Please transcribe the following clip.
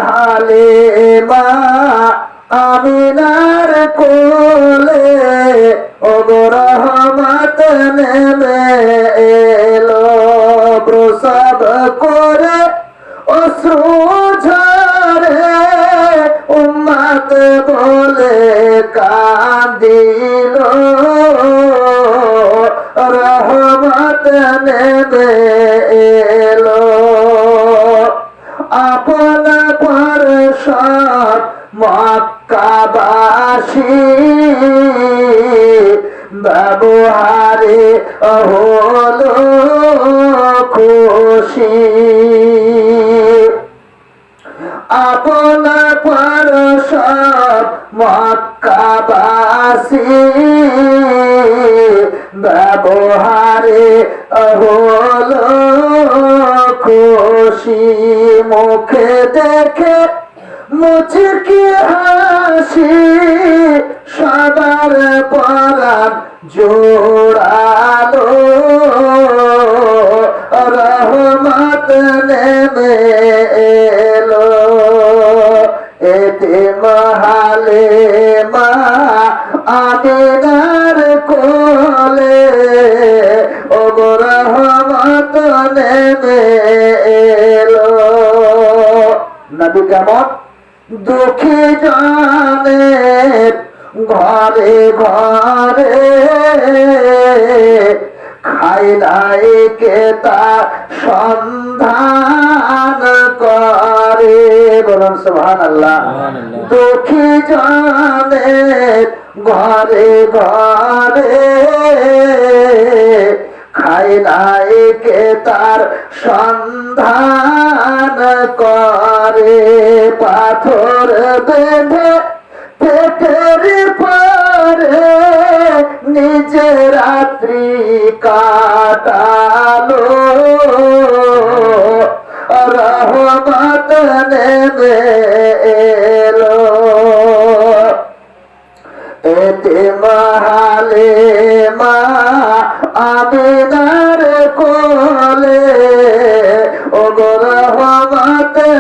হালিমা আমিনার কোলে ওগো রহমত নেমে এলো প্রসব করে অশ্রু ঝরে উম্মত বলে কাঁদিল রহমত নেমে এলো আপন পরশত মক্কাবাসী ব্যবহারে হলো খুশি আপন পরশত মক্কাবাসী ব্যবহারে হলো খুশি মুখে দেখে মুচকি হাসি সবার পরাণ জোড়ালো রহমত নেমে এলো এতিম হালিমা আমিনার কোলে ওগো রহমত নেমে এলো নবী কেমন দুঃখী জানের ঘরে ঘরে খাই নাই কে তা সন্ধান করে বলুন সুবহানাল্লাহ দুঃখী জানের ঘরে ঘরে খাই নাই কে তার সন্ধান করে পাথর বেঁধে পেটের পরে নিজে রাত্রি কাটালো রহমত নেমে এলো এতিম হালিমা আমিনার কোলে